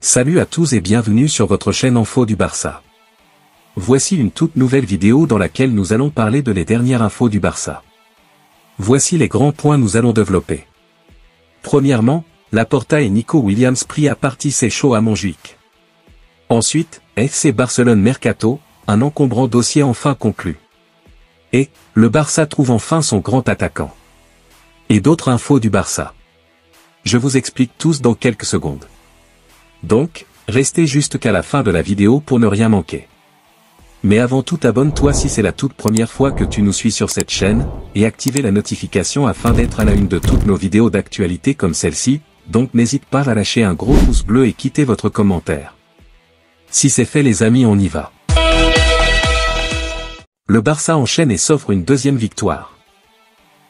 Salut à tous et bienvenue sur votre chaîne Info du Barça. Voici une toute nouvelle vidéo dans laquelle nous allons parler de les dernières infos du Barça. Voici les grands points nous allons développer. Premièrement, Laporta et Nico Williams pris à partie c'est chaud à Montjuïc. Ensuite, FC Barcelone Mercato, un encombrant dossier enfin conclu. Et, le Barça trouve enfin son grand attaquant. Et d'autres infos du Barça. Je vous explique tous dans quelques secondes. Donc, restez jusqu'à la fin de la vidéo pour ne rien manquer. Mais avant tout abonne-toi si c'est la toute première fois que tu nous suis sur cette chaîne, et activez la notification afin d'être à la une de toutes nos vidéos d'actualité comme celle-ci, donc n'hésite pas à lâcher un gros pouce bleu et quitter votre commentaire. Si c'est fait les amis on y va. Le Barça enchaîne et s'offre une deuxième victoire.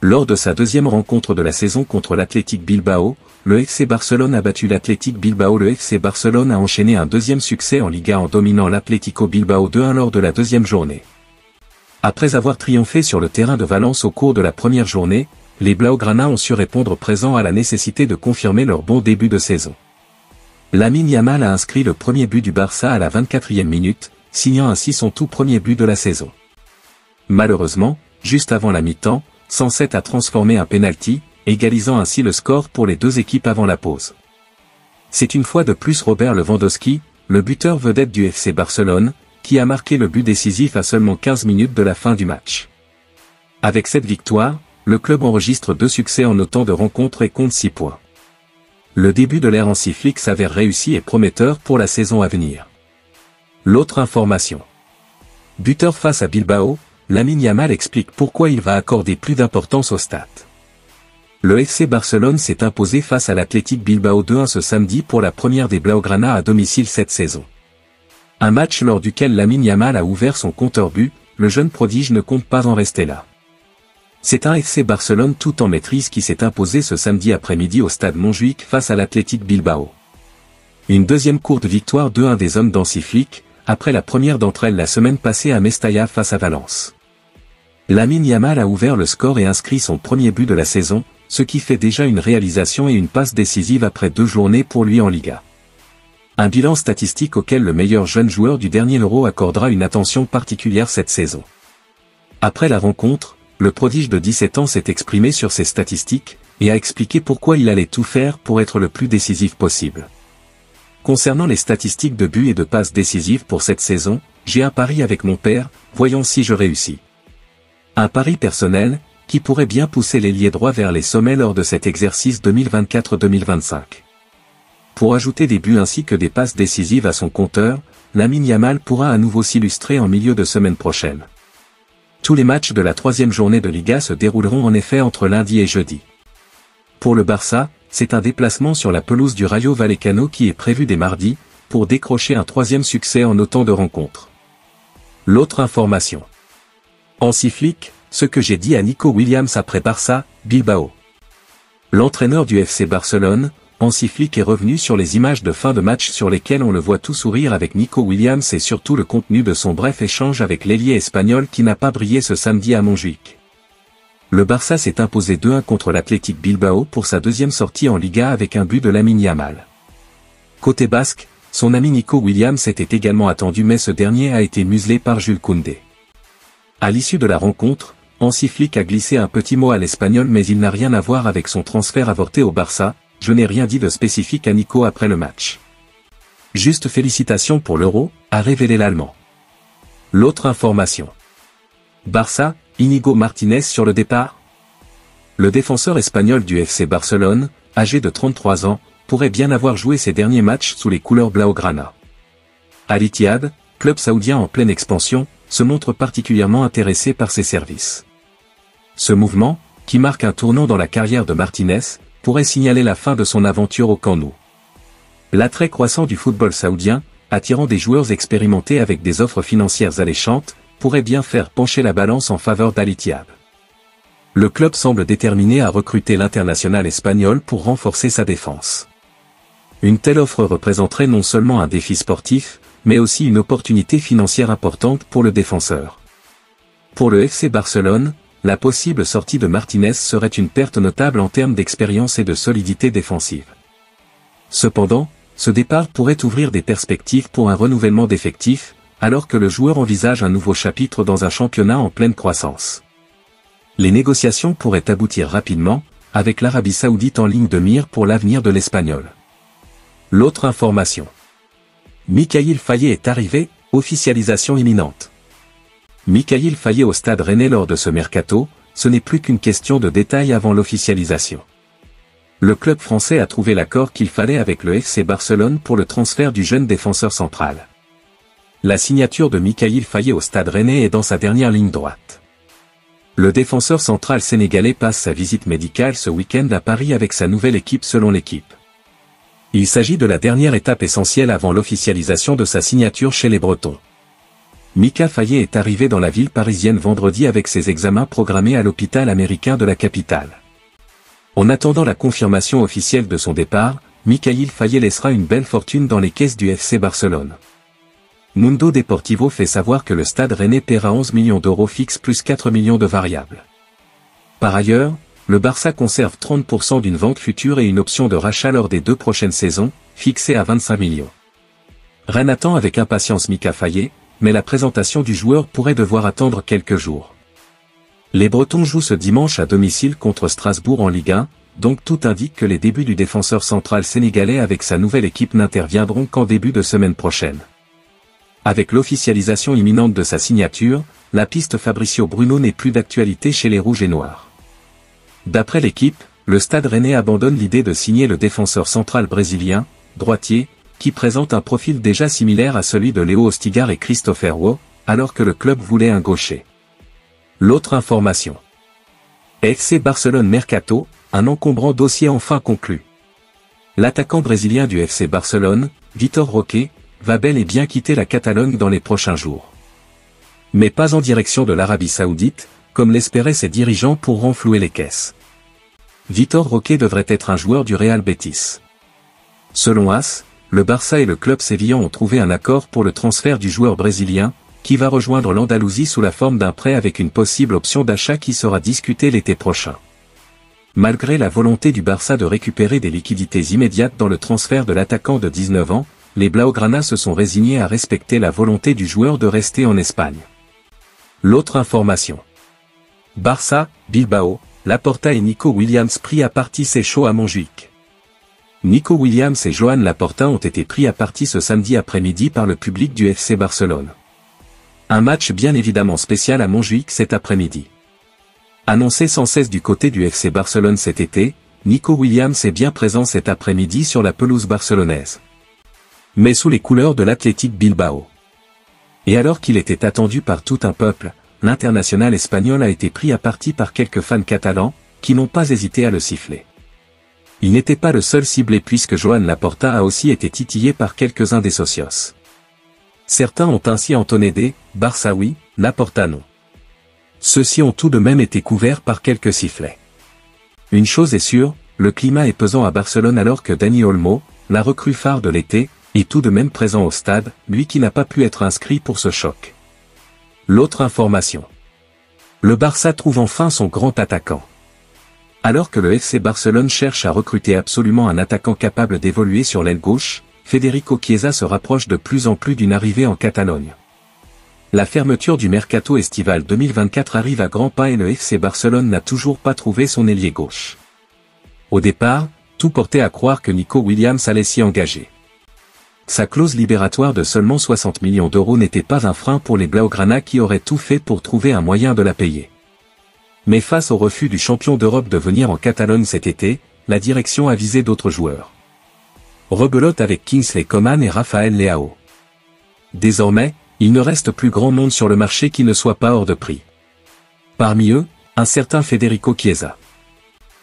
Lors de sa deuxième rencontre de la saison contre l'Athletic Bilbao, le FC Barcelone a battu l'Athletic Bilbao. Le FC Barcelone a enchaîné un deuxième succès en Liga en dominant l'Atlético Bilbao 2-1 lors de la deuxième journée. Après avoir triomphé sur le terrain de Valence au cours de la première journée, les Blaugrana ont su répondre présent à la nécessité de confirmer leur bon début de saison. Lamine Yamal a inscrit le premier but du Barça à la 24e minute, signant ainsi son tout premier but de la saison. Malheureusement, juste avant la mi-temps, 107 a transformé un penalty, égalisant ainsi le score pour les deux équipes avant la pause. C'est une fois de plus Robert Lewandowski, le buteur vedette du FC Barcelone, qui a marqué le but décisif à seulement 15 minutes de la fin du match. Avec cette victoire, le club enregistre 2 succès en autant de rencontres et compte 6 points. Le début de l'ère Hansi Flick s'avère réussi et prometteur pour la saison à venir. L'autre information. Buteur face à Bilbao, Lamine Yamal explique pourquoi il va accorder plus d'importance aux stats. Le FC Barcelone s'est imposé face à l'Athletic Bilbao 2-1 ce samedi pour la première des Blaugrana à domicile cette saison. Un match lors duquel Lamine Yamal a ouvert son compteur but, le jeune prodige ne compte pas en rester là. C'est un FC Barcelone tout en maîtrise qui s'est imposé ce samedi après-midi au stade Montjuïc face à l'Athletic Bilbao. Une deuxième courte victoire 2-1 des hommes d'Hansi Flick, après la première d'entre elles la semaine passée à Mestalla face à Valence. Lamine Yamal a ouvert le score et inscrit son premier but de la saison, ce qui fait déjà une réalisation et une passe décisive après 2 journées pour lui en Liga. Un bilan statistique auquel le meilleur jeune joueur du dernier Euro accordera une attention particulière cette saison. Après la rencontre, le prodige de 17 ans s'est exprimé sur ses statistiques, et a expliqué pourquoi il allait tout faire pour être le plus décisif possible. Concernant les statistiques de buts et de passes décisives pour cette saison, j'ai un pari avec mon père, voyons si je réussis. Un pari personnel, qui pourrait bien pousser l'ailier droit vers les sommets lors de cet exercice 2024-2025. Pour ajouter des buts ainsi que des passes décisives à son compteur, Lamine Yamal pourra à nouveau s'illustrer en milieu de semaine prochaine. Tous les matchs de la 3e journée de Liga se dérouleront en effet entre lundi et jeudi. Pour le Barça, c'est un déplacement sur la pelouse du Rayo Vallecano qui est prévu dès mardi, pour décrocher un 3e succès en autant de rencontres. L'autre information. Hansi Flick, ce que j'ai dit à Nico Williams après Barça, Bilbao. L'entraîneur du FC Barcelone, Hansi Flick est revenu sur les images de fin de match sur lesquelles on le voit tout sourire avec Nico Williams et surtout le contenu de son bref échange avec l'ailier espagnol qui n'a pas brillé ce samedi à Montjuïc. Le Barça s'est imposé 2-1 contre l'Athletic Bilbao pour sa deuxième sortie en Liga avec un but de Lamine Yamal. Côté basque, son ami Nico Williams était également attendu mais ce dernier a été muselé par Jules Koundé. À l'issue de la rencontre, Hansi Flick a glissé un petit mot à l'Espagnol mais il n'a rien à voir avec son transfert avorté au Barça, je n'ai rien dit de spécifique à Nico après le match. Juste félicitations pour l'Euro, a révélé l'Allemand. L'autre information. Barça, Íñigo Martínez sur le départ. Le défenseur espagnol du FC Barcelone, âgé de 33 ans, pourrait bien avoir joué ses derniers matchs sous les couleurs Blaugrana. Al Ittihad, club saoudien en pleine expansion, se montre particulièrement intéressé par ses services. Ce mouvement, qui marque un tournant dans la carrière de Martínez, pourrait signaler la fin de son aventure au Camp Nou. L'attrait croissant du football saoudien, attirant des joueurs expérimentés avec des offres financières alléchantes, pourrait bien faire pencher la balance en faveur d'Al Ittihad. Le club semble déterminé à recruter l'international espagnol pour renforcer sa défense. Une telle offre représenterait non seulement un défi sportif, mais aussi une opportunité financière importante pour le défenseur. Pour le FC Barcelone, la possible sortie de Martínez serait une perte notable en termes d'expérience et de solidité défensive. Cependant, ce départ pourrait ouvrir des perspectives pour un renouvellement d'effectifs, alors que le joueur envisage un nouveau chapitre dans un championnat en pleine croissance. Les négociations pourraient aboutir rapidement, avec l'Arabie Saoudite en ligne de mire pour l'avenir de l'Espagnol. L'autre information. Mikayil Faye est arrivé, officialisation imminente. Mikayil Faye au Stade Rennais lors de ce mercato, ce n'est plus qu'une question de détails avant l'officialisation. Le club français a trouvé l'accord qu'il fallait avec le FC Barcelone pour le transfert du jeune défenseur central. La signature de Mikayil Faye au Stade Rennais est dans sa dernière ligne droite. Le défenseur central sénégalais passe sa visite médicale ce week-end à Paris avec sa nouvelle équipe selon l'équipe. Il s'agit de la dernière étape essentielle avant l'officialisation de sa signature chez les Bretons. Mika Faye est arrivé dans la ville parisienne vendredi avec ses examens programmés à l'hôpital américain de la capitale. En attendant la confirmation officielle de son départ, Mikayil Faye laissera une belle fortune dans les caisses du FC Barcelone. Mundo Deportivo fait savoir que le Stade Rennais paiera 11 millions d'euros fixes plus 4 millions de variables. Par ailleurs, le Barça conserve 30% d'une vente future et une option de rachat lors des 2 prochaines saisons, fixée à 25 millions. Rennes attend avec impatience Mika Faye, mais la présentation du joueur pourrait devoir attendre quelques jours. Les Bretons jouent ce dimanche à domicile contre Strasbourg en Ligue 1, donc tout indique que les débuts du défenseur central sénégalais avec sa nouvelle équipe n'interviendront qu'en début de semaine prochaine. Avec l'officialisation imminente de sa signature, la piste Fabricio Bruno n'est plus d'actualité chez les Rouges et Noirs. D'après l'équipe, le Stade Rennais abandonne l'idée de signer le défenseur central brésilien, droitier, qui présente un profil déjà similaire à celui de Léo Ostigar et Christopher Wo, alors que le club voulait un gaucher. L'autre information. FC Barcelone Mercato, un encombrant dossier enfin conclu. L'attaquant brésilien du FC Barcelone, Vitor Roque, va bel et bien quitter la Catalogne dans les prochains jours. Mais pas en direction de l'Arabie Saoudite, comme l'espéraient ses dirigeants pour renflouer les caisses. Vitor Roque devrait être un joueur du Real Betis. Selon AS, le Barça et le club sévillan ont trouvé un accord pour le transfert du joueur brésilien, qui va rejoindre l'Andalousie sous la forme d'un prêt avec une possible option d'achat qui sera discutée l'été prochain. Malgré la volonté du Barça de récupérer des liquidités immédiates dans le transfert de l'attaquant de 19 ans, les Blaugrana se sont résignés à respecter la volonté du joueur de rester en Espagne. L'autre information. Barça, Bilbao, Laporta et Nico Williams pris à partie, c'est chaud à Montjuïc. Nico Williams et Joan Laporta ont été pris à partie ce samedi après-midi par le public du FC Barcelone. Un match bien évidemment spécial à Montjuïc cet après-midi. Annoncé sans cesse du côté du FC Barcelone cet été, Nico Williams est bien présent cet après-midi sur la pelouse barcelonaise. Mais sous les couleurs de l'Athletic Bilbao. Et alors qu'il était attendu par tout un peuple, l'international espagnol a été pris à partie par quelques fans catalans, qui n'ont pas hésité à le siffler. Il n'était pas le seul ciblé puisque Joan Laporta a aussi été titillé par quelques-uns des socios. Certains ont ainsi entonné des « Barça oui, Laporta non ». Ceux-ci ont tout de même été couverts par quelques sifflets. Une chose est sûre, le climat est pesant à Barcelone alors que Dani Olmo, la recrue phare de l'été, est tout de même présent au stade, lui qui n'a pas pu être inscrit pour ce choc. L'autre information. Le Barça trouve enfin son grand attaquant. Alors que le FC Barcelone cherche à recruter absolument un attaquant capable d'évoluer sur l'aile gauche, Federico Chiesa se rapproche de plus en plus d'une arrivée en Catalogne. La fermeture du mercato estival 2024 arrive à grands pas et le FC Barcelone n'a toujours pas trouvé son ailier gauche. Au départ, tout portait à croire que Nico Williams allait s'y engager. Sa clause libératoire de seulement 60 millions d'euros n'était pas un frein pour les Blaugrana qui auraient tout fait pour trouver un moyen de la payer. Mais face au refus du champion d'Europe de venir en Catalogne cet été, la direction a visé d'autres joueurs. Rebelote avec Kingsley Coman et Rafael Leao. Désormais, il ne reste plus grand monde sur le marché qui ne soit pas hors de prix. Parmi eux, un certain Federico Chiesa.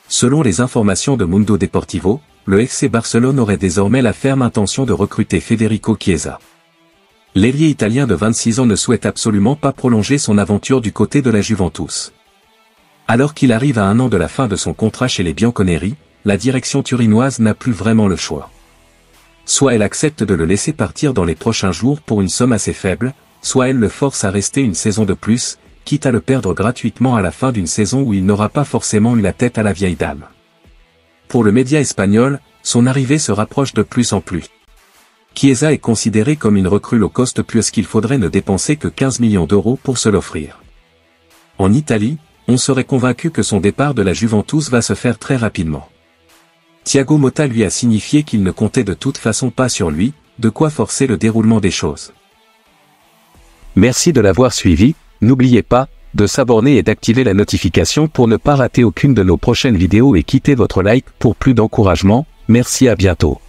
Selon les informations de Mundo Deportivo, le FC Barcelone aurait désormais la ferme intention de recruter Federico Chiesa. L'ailier italien de 26 ans ne souhaite absolument pas prolonger son aventure du côté de la Juventus. Alors qu'il arrive à 1 an de la fin de son contrat chez les Bianconeri, la direction turinoise n'a plus vraiment le choix. Soit elle accepte de le laisser partir dans les prochains jours pour une somme assez faible, soit elle le force à rester une saison de plus, quitte à le perdre gratuitement à la fin d'une saison où il n'aura pas forcément eu la tête à la vieille dame. Pour le média espagnol, son arrivée se rapproche de plus en plus. Chiesa est considéré comme une recrue low cost puisqu'il faudrait ne dépenser que 15 millions d'euros pour se l'offrir. En Italie, on serait convaincu que son départ de la Juventus va se faire très rapidement. Thiago Motta lui a signifié qu'il ne comptait de toute façon pas sur lui, de quoi forcer le déroulement des choses. Merci de l'avoir suivi, n'oubliez pas de s'abonner et d'activer la notification pour ne pas rater aucune de nos prochaines vidéos et quittez votre like pour plus d'encouragement. Merci, à bientôt.